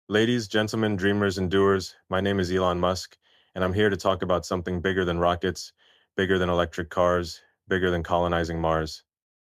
Ladies, gentlemen, dreamers, and doers, my name is Elon Musk, and I'm here to talk about something bigger than rockets, bigger than electric cars, bigger than colonizing Mars.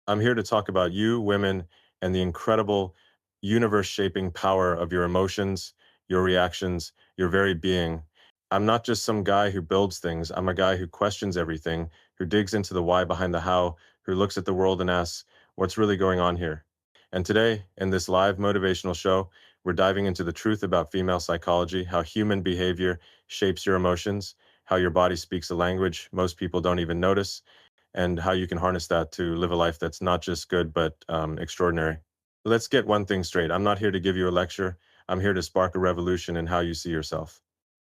I'm here to talk about you, women, and the incredible universe-shaping power of your emotions, your reactions, your very being. I'm not just some guy who builds things, I'm a guy who questions everything, who digs into the why behind the how, who looks at the world and asks, what's really going on here? And today, in this live motivational show, we're diving into the truth about female psychology, how human behavior shapes your emotions, how your body speaks a language most people don't even notice, and how you can harness that to live a life that's not just good, but extraordinary. Let's get one thing straight. I'm not here to give you a lecture. I'm here to spark a revolution in how you see yourself.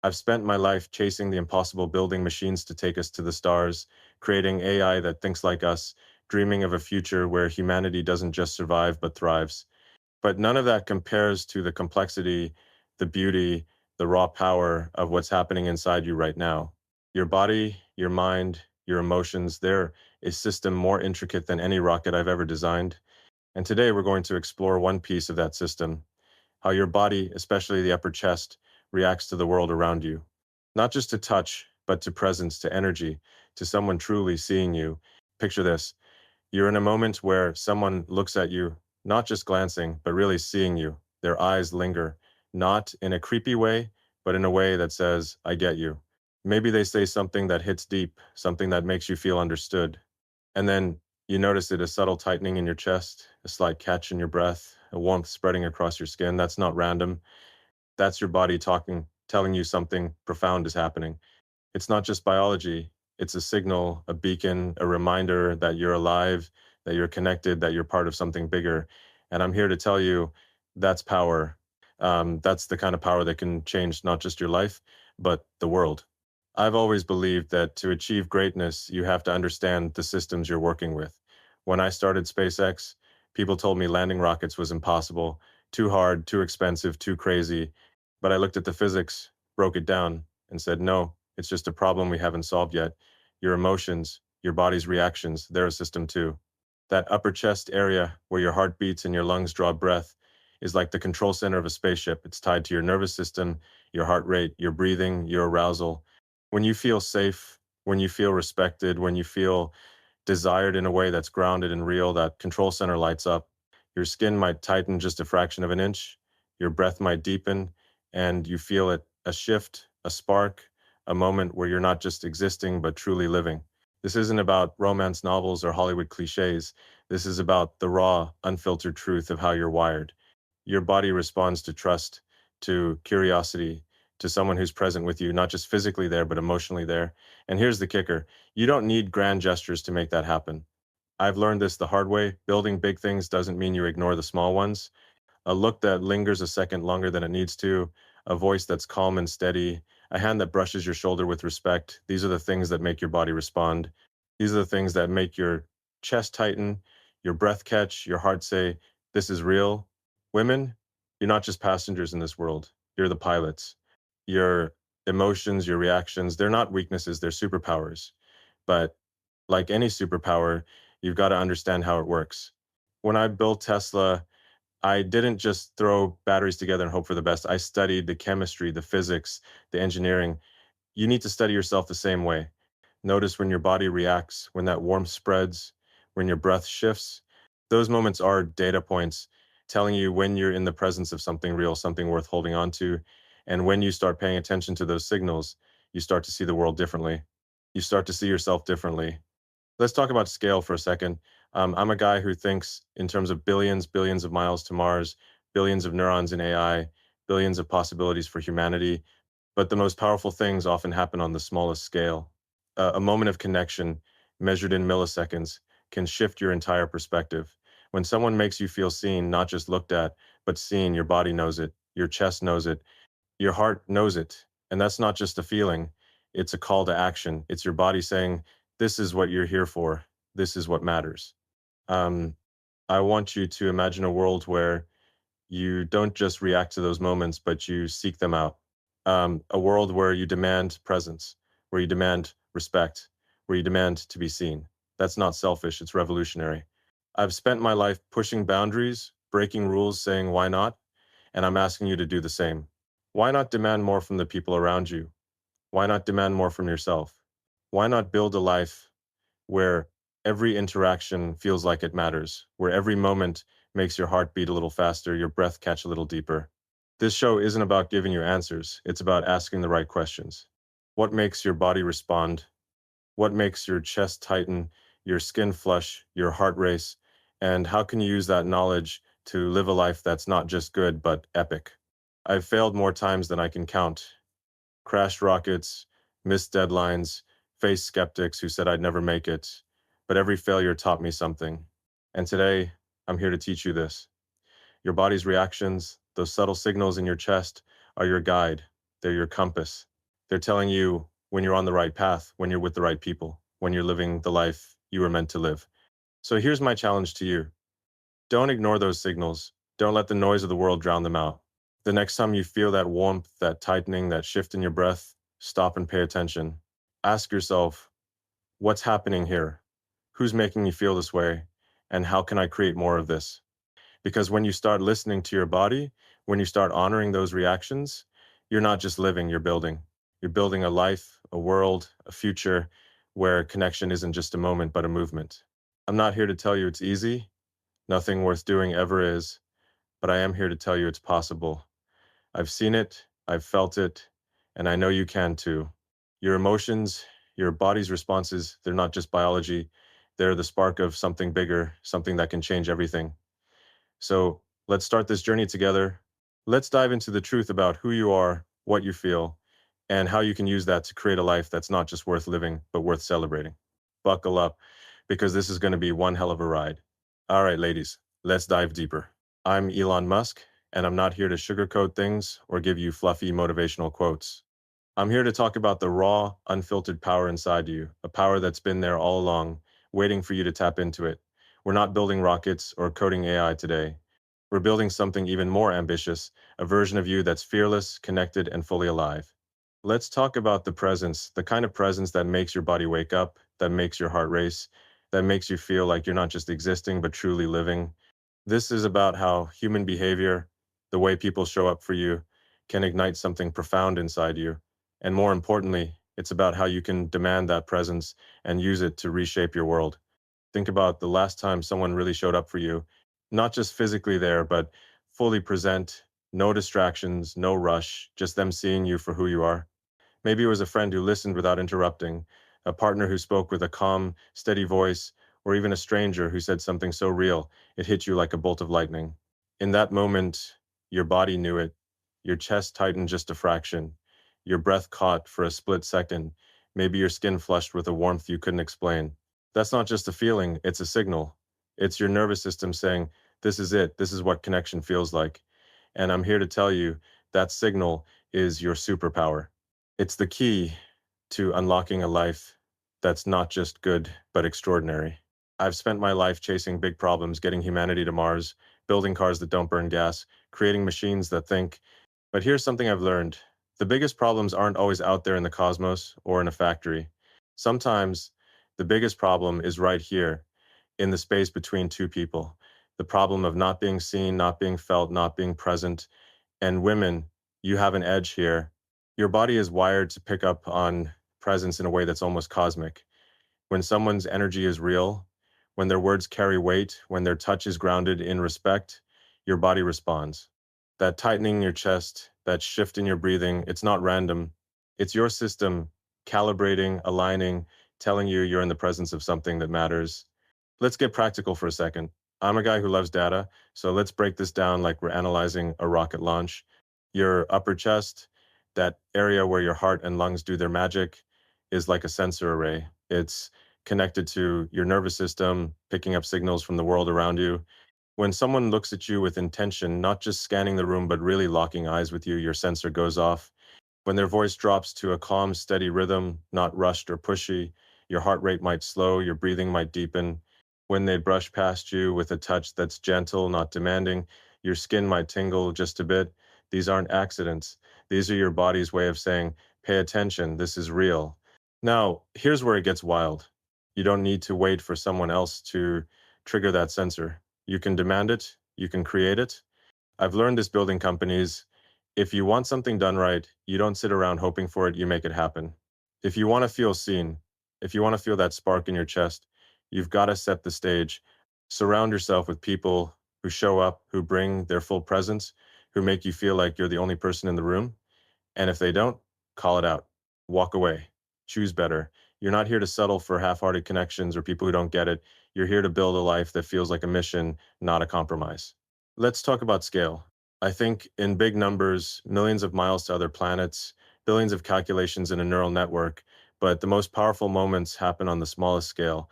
I've spent my life chasing the impossible, building machines to take us to the stars, creating AI that thinks like us, dreaming of a future where humanity doesn't just survive but thrives. But none of that compares to the complexity, the beauty, the raw power of what's happening inside you right now. Your body, your mind, your emotions, they're a system more intricate than any rocket I've ever designed. And today we're going to explore one piece of that system, how your body, especially the upper chest, reacts to the world around you. Not just to touch, but to presence, to energy, to someone truly seeing you. Picture this. You're in a moment where someone looks at you, not just glancing, but really seeing you. Their eyes linger, not in a creepy way, but in a way that says, I get you. Maybe they say something that hits deep, something that makes you feel understood. And then you notice it, a subtle tightening in your chest, a slight catch in your breath, a warmth spreading across your skin. That's not random. That's your body talking, telling you something profound is happening. It's not just biology, it's a signal, a beacon, a reminder that you're alive, that you're connected, that you're part of something bigger. And I'm here to tell you that's power. That's the kind of power that can change not just your life, but the world. I've always believed that to achieve greatness, you have to understand the systems you're working with. When I started SpaceX, people told me landing rockets was impossible, too hard, too expensive, too crazy. But I looked at the physics, broke it down, and said, no, it's just a problem we haven't solved yet. Your emotions, your body's reactions, they're a system too. That upper chest area where your heart beats and your lungs draw breath is like the control center of a spaceship. It's tied to your nervous system, your heart rate, your breathing, your arousal. When you feel safe, when you feel respected, when you feel desired in a way that's grounded and real, that control center lights up. Your skin might tighten just a fraction of an inch, your breath might deepen, and you feel it, a shift, a spark, a moment where you're not just existing, but truly living. This isn't about romance novels or Hollywood cliches. This is about the raw, unfiltered truth of how you're wired. Your body responds to trust, to curiosity, to someone who's present with you, not just physically there, but emotionally there. And here's the kicker. You don't need grand gestures to make that happen. I've learned this the hard way. Building big things doesn't mean you ignore the small ones. A look that lingers a second longer than it needs to, a voice that's calm and steady, a hand that brushes your shoulder with respect. These are the things that make your body respond. These are the things that make your chest tighten, your breath catch, your heart say, this is real. Women, you're not just passengers in this world. You're the pilots. Your emotions, your reactions, they're not weaknesses, they're superpowers. But like any superpower, you've got to understand how it works. When I built Tesla, I didn't just throw batteries together and hope for the best. I studied the chemistry, the physics, the engineering. You need to study yourself the same way. Notice when your body reacts, when that warmth spreads, when your breath shifts. Those moments are data points telling you when you're in the presence of something real, something worth holding on to. And when you start paying attention to those signals, you start to see the world differently. You start to see yourself differently. Let's talk about scale for a second. I'm a guy who thinks in terms of billions, billions of miles to Mars, billions of neurons in AI, billions of possibilities for humanity. But the most powerful things often happen on the smallest scale. A moment of connection measured in milliseconds can shift your entire perspective. When someone makes you feel seen, not just looked at, but seen, your body knows it, your chest knows it, your heart knows it. And that's not just a feeling, it's a call to action. It's your body saying, this is what you're here for. This is what matters. Um, I want you to imagine a world where you don't just react to those moments, but you seek them out. A world where you demand presence, where you demand respect, where you demand to be seen. That's not selfish, it's revolutionary. I've spent my life pushing boundaries, breaking rules, saying, why not? and I'm asking you to do the same. Why not demand more from the people around you? Why not demand more from yourself? Why not build a life where every interaction feels like it matters, where every moment makes your heart beat a little faster, your breath catch a little deeper? This show isn't about giving you answers, it's about asking the right questions. What makes your body respond? What makes your chest tighten, your skin flush, your heart race? And how can you use that knowledge to live a life that's not just good, but epic? I've failed more times than I can count. Crashed rockets, missed deadlines, faced skeptics who said I'd never make it. But every failure taught me something. And today, I'm here to teach you this. Your body's reactions, those subtle signals in your chest, are your guide. They're your compass. They're telling you when you're on the right path, when you're with the right people, when you're living the life you were meant to live. So here's my challenge to you. Don't ignore those signals. Don't let the noise of the world drown them out. The next time you feel that warmth, that tightening, that shift in your breath, stop and pay attention. Ask yourself, what's happening here? Who's making me feel this way? And how can I create more of this? Because when you start listening to your body, when you start honoring those reactions, you're not just living, you're building. You're building a life, a world, a future where connection isn't just a moment, but a movement. I'm not here to tell you it's easy. Nothing worth doing ever is, but I am here to tell you it's possible. I've seen it, I've felt it, and I know you can too. Your emotions, your body's responses, they're not just biology, they're the spark of something bigger, something that can change everything. So let's start this journey together. Let's dive into the truth about who you are, what you feel, and how you can use that to create a life that's not just worth living, but worth celebrating. Buckle up, because this is going to be one hell of a ride. All right, ladies, let's dive deeper. I'm Elon Musk, and I'm not here to sugarcoat things or give you fluffy motivational quotes. I'm here to talk about the raw, unfiltered power inside you, a power that's been there all along, waiting for you to tap into it. We're not building rockets or coding AI today. We're building something even more ambitious, a version of you that's fearless, connected, and fully alive. Let's talk about the presence, the kind of presence that makes your body wake up, that makes your heart race, that makes you feel like you're not just existing, but truly living. This is about how human behavior, the way people show up for you, can ignite something profound inside you. And more importantly, it's about how you can demand that presence and use it to reshape your world. Think about the last time someone really showed up for you, not just physically there, but fully present, no distractions, no rush, just them seeing you for who you are. Maybe it was a friend who listened without interrupting, a partner who spoke with a calm, steady voice, or even a stranger who said something so real it hit you like a bolt of lightning. In that moment, your body knew it. Your chest tightened just a fraction. Your breath caught for a split second. Maybe your skin flushed with a warmth you couldn't explain. That's not just a feeling, it's a signal. It's your nervous system saying, this is it, this is what connection feels like. And I'm here to tell you that signal is your superpower. It's the key to unlocking a life that's not just good, but extraordinary. I've spent my life chasing big problems, getting humanity to Mars, building cars that don't burn gas, creating machines that think. But here's something I've learned. The biggest problems aren't always out there in the cosmos or in a factory. Sometimes the biggest problem is right here in the space between two people. The problem of not being seen, not being felt, not being present. And women, you have an edge here. Your body is wired to pick up on presence in a way that's almost cosmic. When someone's energy is real, when their words carry weight, when their touch is grounded in respect, your body responds. That tightening in your chest, that shift in your breathing, it's not random. It's your system calibrating, aligning, telling you you're in the presence of something that matters. Let's get practical for a second. I'm a guy who loves data, so let's break this down like we're analyzing a rocket launch. Your upper chest, that area where your heart and lungs do their magic, is like a sensor array. It's connected to your nervous system, picking up signals from the world around you. When someone looks at you with intention, not just scanning the room, but really locking eyes with you, your sensor goes off. When their voice drops to a calm, steady rhythm, not rushed or pushy, your heart rate might slow, your breathing might deepen. When they brush past you with a touch that's gentle, not demanding, your skin might tingle just a bit. These aren't accidents. These are your body's way of saying, pay attention, this is real. Now, here's where it gets wild. You don't need to wait for someone else to trigger that sensor. You can demand it, you can create it, I've learned this building companies. If you want something done right, you don't sit around hoping for it, you make it happen. If you want to feel seen, if you want to feel that spark in your chest, you've got to set the stage. Surround yourself with people who show up, who bring their full presence, who make you feel like you're the only person in the room. And if they don't, call it out. Walk away. Choose better. You're not here to settle for half-hearted connections or people who don't get it. You're here to build a life that feels like a mission, not a compromise. Let's talk about scale. I think in big numbers, millions of miles to other planets, billions of calculations in a neural network, but the most powerful moments happen on the smallest scale.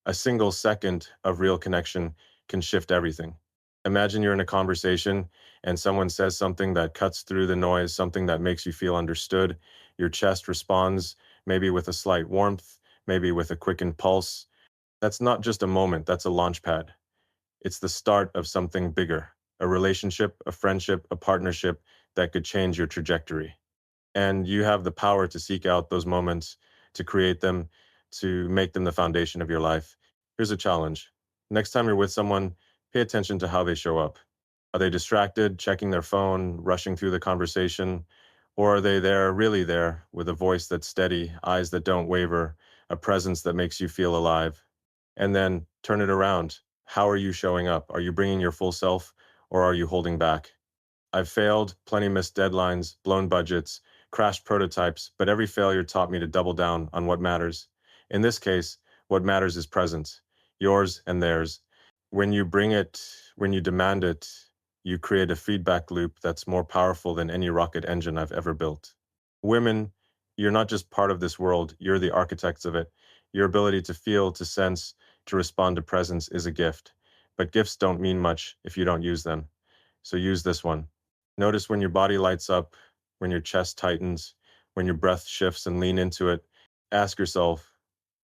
A single second of real connection can shift everything. Imagine you're in a conversation and someone says something that cuts through the noise, something that makes you feel understood. Your chest responds, maybe with a slight warmth, maybe with a quickened pulse. That's not just a moment, that's a launch pad. It's the start of something bigger, a relationship, a friendship, a partnership that could change your trajectory. And you have the power to seek out those moments, to create them, to make them the foundation of your life. Here's a challenge. Next time you're with someone, pay attention to how they show up. Are they distracted, checking their phone, rushing through the conversation? Or are they there, really there, with a voice that's steady, eyes that don't waver, a presence that makes you feel alive? And then turn it around. How are you showing up? Are you bringing your full self or are you holding back? I've failed, plenty missed deadlines, blown budgets, crashed prototypes, but every failure taught me to double down on what matters. In this case, what matters is presence, yours and theirs. When you bring it, when you demand it, you create a feedback loop that's more powerful than any rocket engine I've ever built. Women, you're not just part of this world, you're the architects of it. Your ability to feel, to sense, to respond to presence is a gift. But gifts don't mean much if you don't use them. So use this one. Notice when your body lights up, when your chest tightens, when your breath shifts and lean into it. Ask yourself,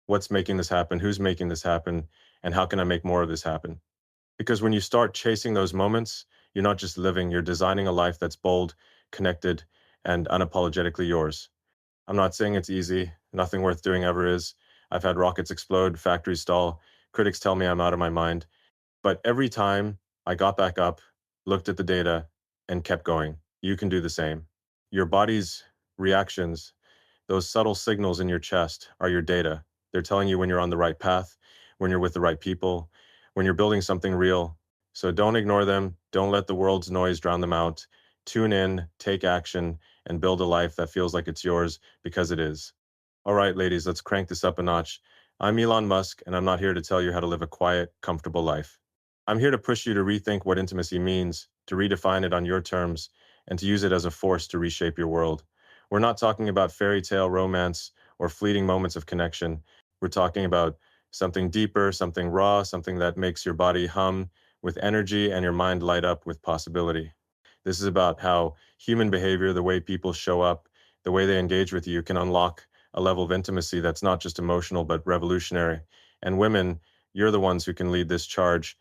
what's making this happen? Who's making this happen? And how can I make more of this happen? Because when you start chasing those moments, you're not just living, you're designing a life that's bold, connected, and unapologetically yours. I'm not saying it's easy. Nothing worth doing ever is. I've had rockets explode, factories stall, critics tell me I'm out of my mind. But every time I got back up, looked at the data, and kept going. You can do the same. Your body's reactions, those subtle signals in your chest, are your data. They're telling you when you're on the right path, when you're with the right people, when you're building something real. So don't ignore them. Don't let the world's noise drown them out. Tune in, take action, and build a life that feels like it's yours because it is. All right, ladies, let's crank this up a notch. I'm Elon Musk, and I'm not here to tell you how to live a quiet, comfortable life. I'm here to push you to rethink what intimacy means, to redefine it on your terms, and to use it as a force to reshape your world. We're not talking about fairy tale romance or fleeting moments of connection. We're talking about something deeper, something raw, something that makes your body hum with energy and your mind light up with possibility. This is about how human behavior, the way people show up, the way they engage with you can unlock a level of intimacy that's not just emotional but revolutionary. And women, you're the ones who can lead this charge.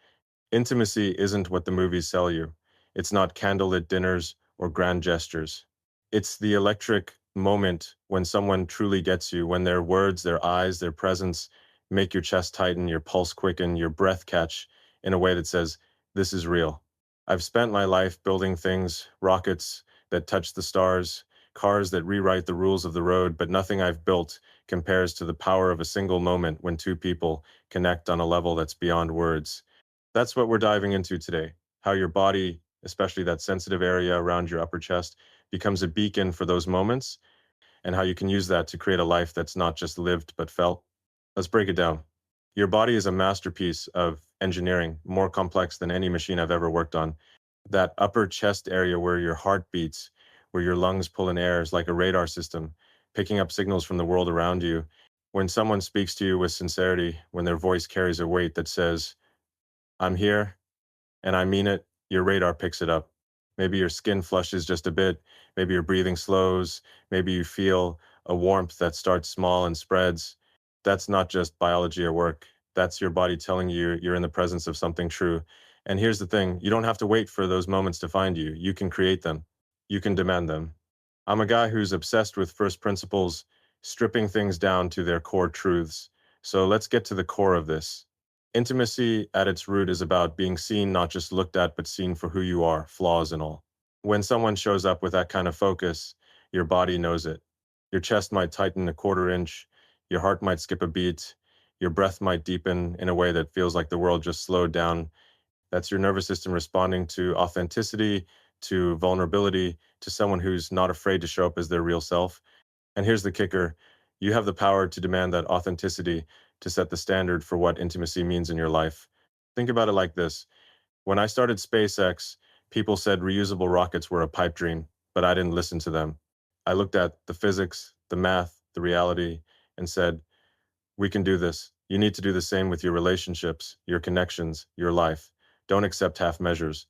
Intimacy isn't what the movies sell you. It's not candlelit dinners or grand gestures. It's the electric moment when someone truly gets you, when their words, their eyes, their presence make your chest tighten, your pulse quicken, your breath catch in a way that says, this is real. I've spent my life building things, rockets that touch the stars, cars that rewrite the rules of the road, but nothing I've built compares to the power of a single moment when two people connect on a level that's beyond words. That's what we're diving into today. How your body, especially that sensitive area around your upper chest, becomes a beacon for those moments, and how you can use that to create a life that's not just lived but felt. Let's break it down. Your body is a masterpiece of engineering, more complex than any machine I've ever worked on. That upper chest area where your heart beats, where your lungs pull in air is like a radar system, picking up signals from the world around you. When someone speaks to you with sincerity, when their voice carries a weight that says, I'm here, and I mean it, your radar picks it up. Maybe your skin flushes just a bit, maybe your breathing slows, maybe you feel a warmth that starts small and spreads. That's not just biology at work. That's your body telling you you're in the presence of something true. And here's the thing, you don't have to wait for those moments to find you. You can create them. You can demand them. I'm a guy who's obsessed with first principles, stripping things down to their core truths. So let's get to the core of this. Intimacy at its root is about being seen, not just looked at, but seen for who you are, flaws and all. When someone shows up with that kind of focus, your body knows it. Your chest might tighten a quarter inch, your heart might skip a beat, your breath might deepen in a way that feels like the world just slowed down. That's your nervous system responding to authenticity, to vulnerability, to someone who's not afraid to show up as their real self. And here's the kicker: you have the power to demand that authenticity, to set the standard for what intimacy means in your life. Think about it like this: when I started SpaceX, people said reusable rockets were a pipe dream, but I didn't listen to them. I looked at the physics, the math, the reality, and said, we can do this. You need to do the same with your relationships, your connections, your life. Don't accept half measures.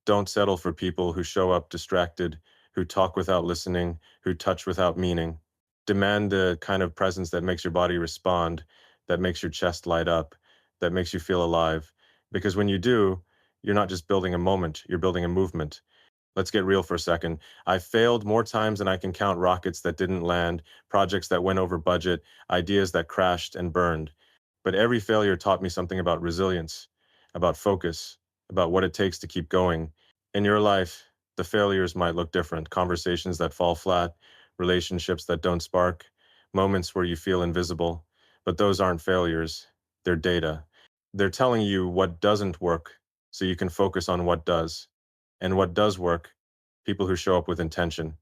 Don't settle for people who show up distracted, who talk without listening, who touch without meaning. Demand the kind of presence that makes your body respond, that makes your chest light up, that makes you feel alive. Because when you do, you're not just building a moment, you're building a movement. Let's get real for a second. I failed more times than I can count: rockets that didn't land, projects that went over budget, ideas that crashed and burned. But every failure taught me something about resilience, about focus, about what it takes to keep going. In your life, the failures might look different: conversations that fall flat, relationships that don't spark, moments where you feel invisible. But those aren't failures, they're data. They're telling you what doesn't work so you can focus on what does. And what does work: people who show up with intention,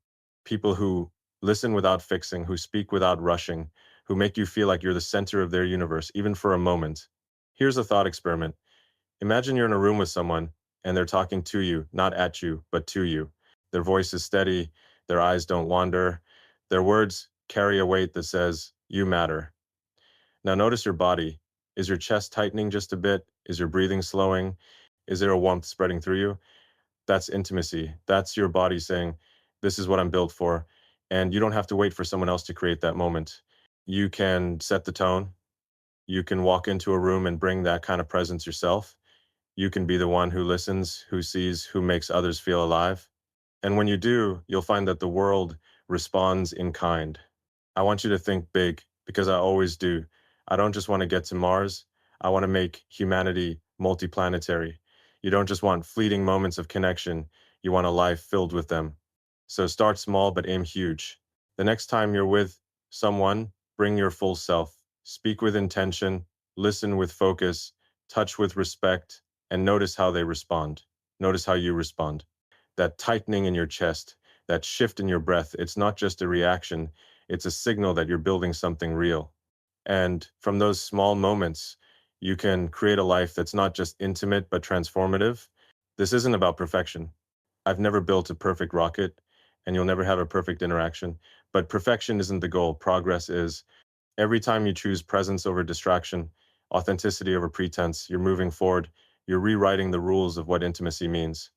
people who listen without fixing, who speak without rushing, who make you feel like you're the center of their universe, even for a moment. Here's a thought experiment. Imagine you're in a room with someone and they're talking to you, not at you, but to you. Their voice is steady, their eyes don't wander, their words carry a weight that says, you matter. Now notice your body. Is your chest tightening just a bit? Is your breathing slowing? Is there a warmth spreading through you? That's intimacy. That's your body saying, this is what I'm built for. And you don't have to wait for someone else to create that moment. You can set the tone. You can walk into a room and bring that kind of presence yourself. You can be the one who listens, who sees, who makes others feel alive. And when you do, you'll find that the world responds in kind. I want you to think big, because I always do. I don't just want to get to Mars. I want to make humanity multiplanetary. You don't just want fleeting moments of connection. You want a life filled with them. So start small, but aim huge. The next time you're with someone, bring your full self. Speak with intention, listen with focus, touch with respect, and notice how they respond. Notice how you respond. That tightening in your chest, that shift in your breath, it's not just a reaction, it's a signal that you're building something real. And from those small moments, you can create a life that's not just intimate, but transformative. This isn't about perfection. I've never built a perfect rocket, and you'll never have a perfect interaction. But perfection isn't the goal, progress is. Every time you choose presence over distraction, authenticity over pretense, you're moving forward. You're rewriting the rules of what intimacy means.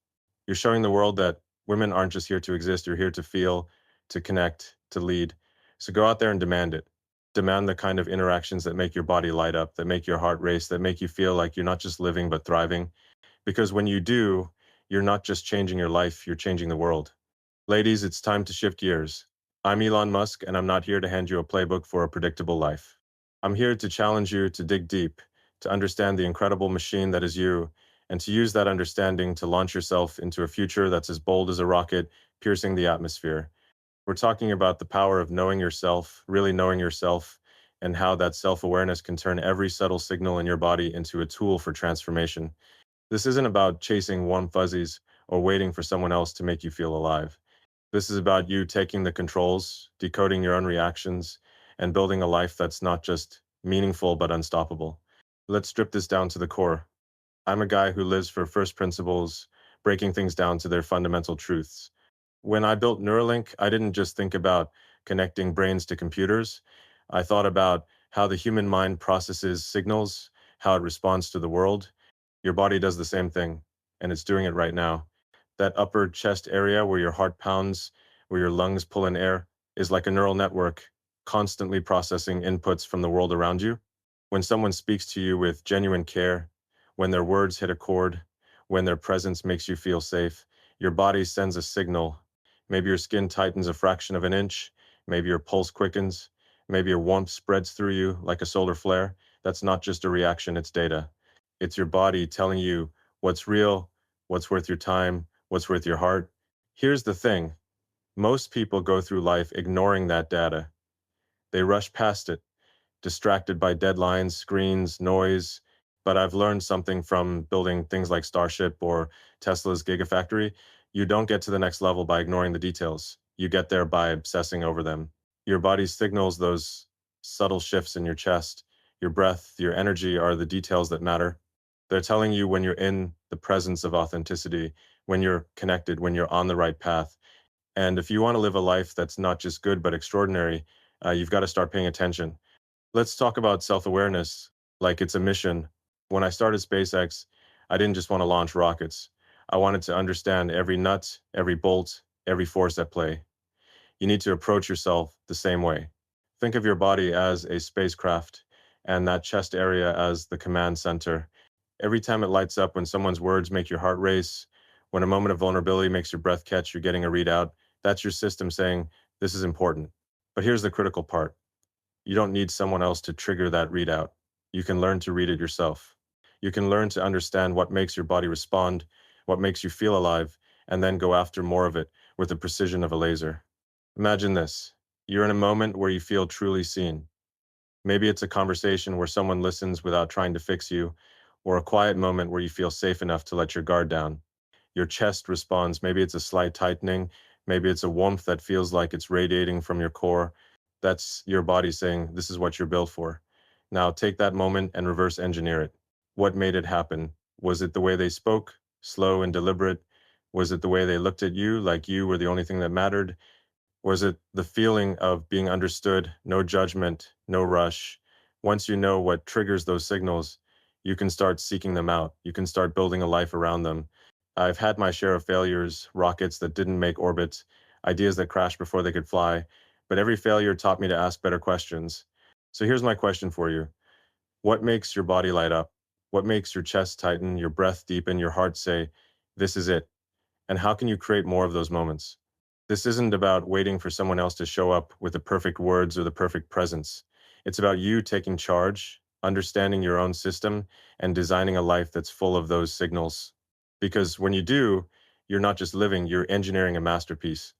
You're showing the world that women aren't just here to exist, you're here to feel, to connect, to lead. So go out there and demand it. Demand the kind of interactions that make your body light up, that make your heart race, that make you feel like you're not just living, but thriving. Because when you do, you're not just changing your life, you're changing the world. Ladies, it's time to shift gears. I'm Elon Musk, and I'm not here to hand you a playbook for a predictable life. I'm here to challenge you to dig deep, to understand the incredible machine that is you, and to use that understanding to launch yourself into a future that's as bold as a rocket, piercing the atmosphere. We're talking about the power of knowing yourself, really knowing yourself, and how that self-awareness can turn every subtle signal in your body into a tool for transformation. This isn't about chasing warm fuzzies or waiting for someone else to make you feel alive. This is about you taking the controls, decoding your own reactions, and building a life that's not just meaningful but unstoppable. Let's strip this down to the core. I'm a guy who lives for first principles, breaking things down to their fundamental truths. When I built Neuralink, I didn't just think about connecting brains to computers. I thought about how the human mind processes signals, how it responds to the world. Your body does the same thing, and it's doing it right now. That upper chest area where your heart pounds, where your lungs pull in air, is like a neural network, constantly processing inputs from the world around you. When someone speaks to you with genuine care, when their words hit a chord, when their presence makes you feel safe, your body sends a signal. Maybe your skin tightens a fraction of an inch, maybe your pulse quickens, maybe your warmth spreads through you like a solar flare. That's not just a reaction, it's data. It's your body telling you what's real, what's worth your time, what's worth your heart. Here's the thing. Most people go through life ignoring that data. They rush past it, distracted by deadlines, screens, noise. But I've learned something from building things like Starship or Tesla's Gigafactory. You don't get to the next level by ignoring the details. You get there by obsessing over them. Your body signals those subtle shifts in your chest. Your breath, your energy are the details that matter. They're telling you when you're in the presence of authenticity, when you're connected, when you're on the right path. And if you want to live a life that's not just good but extraordinary, you've got to start paying attention. Let's talk about self-awareness like it's a mission. When I started SpaceX, I didn't just want to launch rockets. I wanted to understand every nut, every bolt, every force at play. You need to approach yourself the same way. Think of your body as a spacecraft and that chest area as the command center. Every time it lights up, when someone's words make your heart race, when a moment of vulnerability makes your breath catch, you're getting a readout, that's your system saying, this is important. But here's the critical part. You don't need someone else to trigger that readout. You can learn to read it yourself. You can learn to understand what makes your body respond, what makes you feel alive, and then go after more of it with the precision of a laser. Imagine this. You're in a moment where you feel truly seen. Maybe it's a conversation where someone listens without trying to fix you, or a quiet moment where you feel safe enough to let your guard down. Your chest responds. Maybe it's a slight tightening. Maybe it's a warmth that feels like it's radiating from your core. That's your body saying, this is what you're built for. Now take that moment and reverse engineer it. What made it happen? Was it the way they spoke, slow and deliberate? Was it the way they looked at you, like you were the only thing that mattered? Was it the feeling of being understood, no judgment, no rush? Once you know what triggers those signals, you can start seeking them out. You can start building a life around them. I've had my share of failures, rockets that didn't make orbit, ideas that crashed before they could fly, but every failure taught me to ask better questions. So here's my question for you. What makes your body light up? What makes your chest tighten, your breath deepen, your heart say, this is it? And how can you create more of those moments? This isn't about waiting for someone else to show up with the perfect words or the perfect presence. It's about you taking charge, understanding your own system, and designing a life that's full of those signals. Because when you do, you're not just living, you're engineering a masterpiece.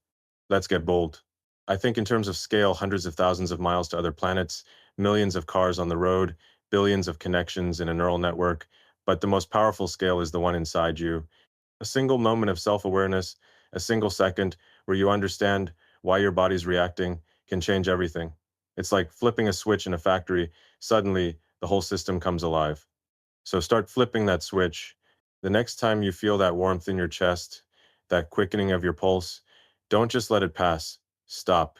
Let's get bold. I think in terms of scale, hundreds of thousands of miles to other planets, millions of cars on the road, billions of connections in a neural network. But the most powerful scale is the one inside you. A single moment of self-awareness, a single second where you understand why your body's reacting can change everything. It's like flipping a switch in a factory. Suddenly, the whole system comes alive. So start flipping that switch. The next time you feel that warmth in your chest, that quickening of your pulse, don't just let it pass. Stop.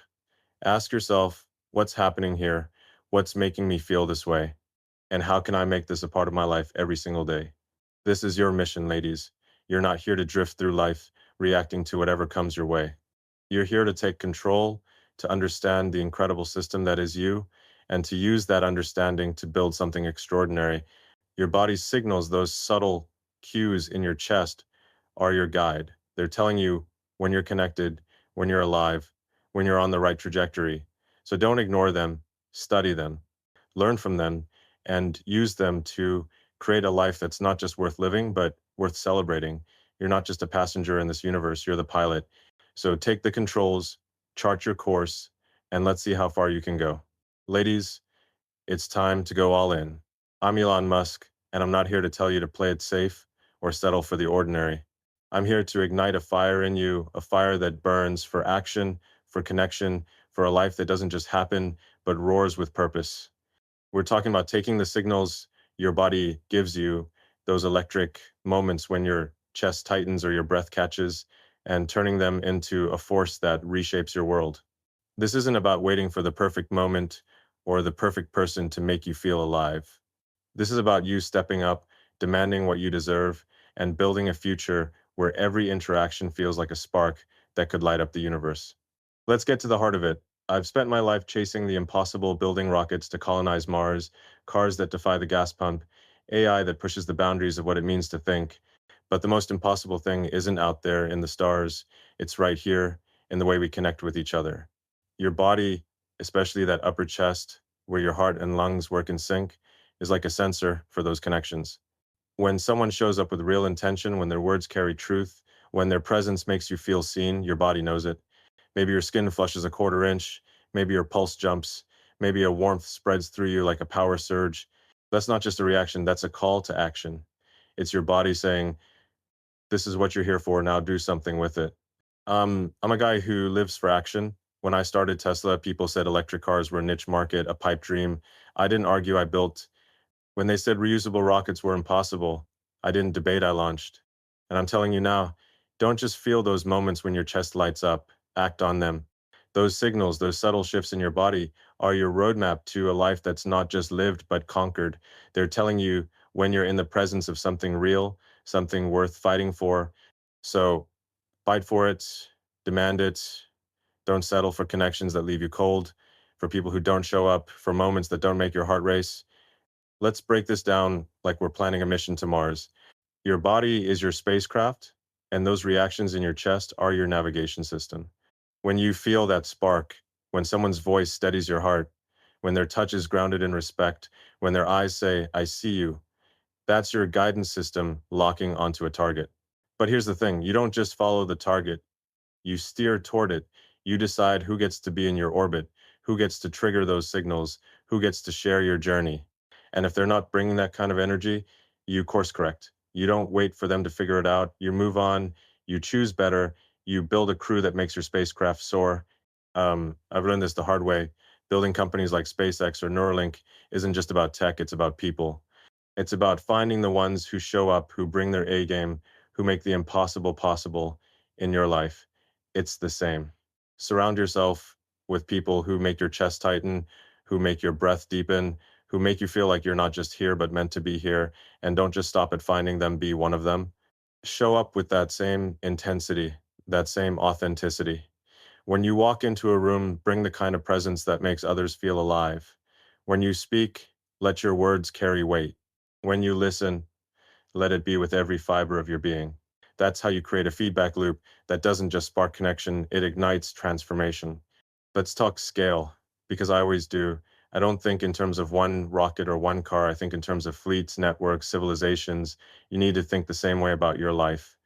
Ask yourself, what's happening here? What's making me feel this way? And how can I make this a part of my life every single day? This is your mission, ladies. You're not here to drift through life, reacting to whatever comes your way. You're here to take control, to understand the incredible system that is you, and to use that understanding to build something extraordinary. Your body signals, those subtle cues in your chest are your guide. They're telling you when you're connected, when you're alive, when you're on the right trajectory. So don't ignore them, study them, learn from them, and use them to create a life that's not just worth living, but worth celebrating. You're not just a passenger in this universe, you're the pilot. So take the controls, chart your course, and let's see how far you can go. Ladies, it's time to go all in. I'm Elon Musk, and I'm not here to tell you to play it safe or settle for the ordinary. I'm here to ignite a fire in you, a fire that burns for action, for connection, for a life that doesn't just happen, but roars with purpose. We're talking about taking the signals your body gives you, those electric moments when your chest tightens or your breath catches, and turning them into a force that reshapes your world. This isn't about waiting for the perfect moment or the perfect person to make you feel alive. This is about you stepping up, demanding what you deserve, and building a future where every interaction feels like a spark that could light up the universe. Let's get to the heart of it. I've spent my life chasing the impossible, building rockets to colonize Mars, cars that defy the gas pump, AI that pushes the boundaries of what it means to think. But the most impossible thing isn't out there in the stars. It's right here in the way we connect with each other. Your body, especially that upper chest where your heart and lungs work in sync, is like a sensor for those connections. When someone shows up with real intention, when their words carry truth, when their presence makes you feel seen, your body knows it. Maybe your skin flushes a quarter inch, maybe your pulse jumps, maybe a warmth spreads through you like a power surge. That's not just a reaction, that's a call to action. It's your body saying, this is what you're here for, now do something with it. I'm a guy who lives for action. When I started Tesla, people said electric cars were a niche market, a pipe dream. I didn't argue, I built. When they said reusable rockets were impossible, I didn't debate, I launched. And I'm telling you now, don't just feel those moments when your chest lights up, act on them. Those signals, those subtle shifts in your body are your roadmap to a life that's not just lived, but conquered. They're telling you when you're in the presence of something real, something worth fighting for. So fight for it, demand it, don't settle for connections that leave you cold, for people who don't show up, for moments that don't make your heart race. Let's break this down like we're planning a mission to Mars. Your body is your spacecraft, and those reactions in your chest are your navigation system. When you feel that spark, when someone's voice steadies your heart, when their touch is grounded in respect, when their eyes say, I see you, that's your guidance system locking onto a target. But here's the thing, you don't just follow the target, you steer toward it. You decide who gets to be in your orbit, who gets to trigger those signals, who gets to share your journey. And if they're not bringing that kind of energy, you course correct. You don't wait for them to figure it out. You move on, you choose better, you build a crew that makes your spacecraft soar. I've learned this the hard way. Building companies like SpaceX or Neuralink isn't just about tech, it's about people. It's about finding the ones who show up, who bring their A game, who make the impossible possible in your life. It's the same. Surround yourself with people who make your chest tighten, who make your breath deepen, who make you feel like you're not just here, but meant to be here. And don't just stop at finding them, be one of them. Show up with that same intensity, that same authenticity. When you walk into a room, bring the kind of presence that makes others feel alive. When you speak, let your words carry weight. When you listen, let it be with every fiber of your being. That's how you create a feedback loop that doesn't just spark connection, it ignites transformation. Let's talk scale, because I always do. I don't think in terms of one rocket or one car, I think in terms of fleets, networks, civilizations. You need to think the same way about your life.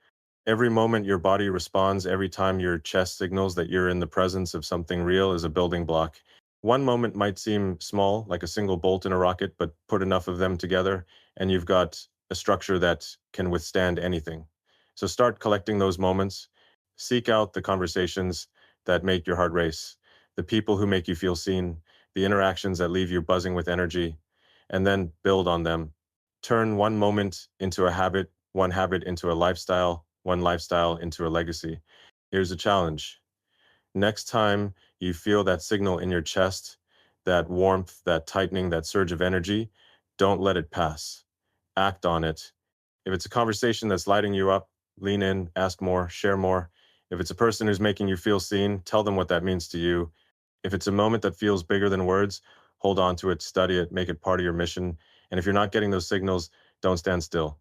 Every moment your body responds, every time your chest signals that you're in the presence of something real is a building block. One moment might seem small, like a single bolt in a rocket, but put enough of them together, and you've got a structure that can withstand anything. So start collecting those moments. Seek out the conversations that make your heart race, the people who make you feel seen, the interactions that leave you buzzing with energy, and then build on them. Turn one moment into a habit, one habit into a lifestyle, one lifestyle into a legacy. Here's a challenge. Next time you feel that signal in your chest, that warmth, that tightening, that surge of energy, don't let it pass. Act on it. If it's a conversation that's lighting you up, lean in, ask more, share more. If it's a person who's making you feel seen, tell them what that means to you. If it's a moment that feels bigger than words, hold on to it, study it, make it part of your mission. And if you're not getting those signals, don't stand still.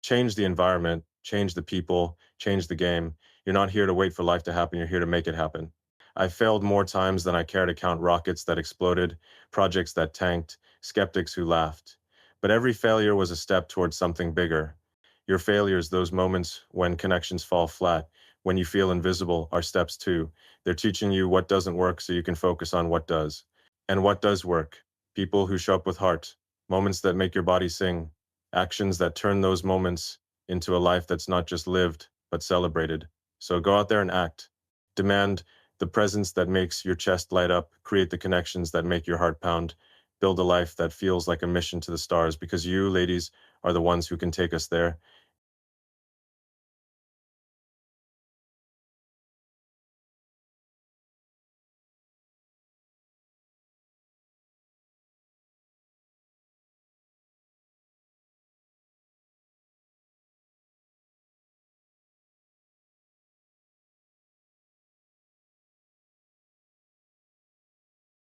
Change the environment, change the people, change the game. You're not here to wait for life to happen, you're here to make it happen. I failed more times than I care to count rockets that exploded, projects that tanked, skeptics who laughed. But every failure was a step towards something bigger. Your failures, those moments when connections fall flat, when you feel invisible, are steps too. They're teaching you what doesn't work so you can focus on what does. And what does work? People who show up with heart, moments that make your body sing, actions that turn those moments into a life that's not just lived, but celebrated. So go out there and act. Demand the presence that makes your chest light up, create the connections that make your heart pound, build a life that feels like a mission to the stars, because you, ladies, are the ones who can take us there.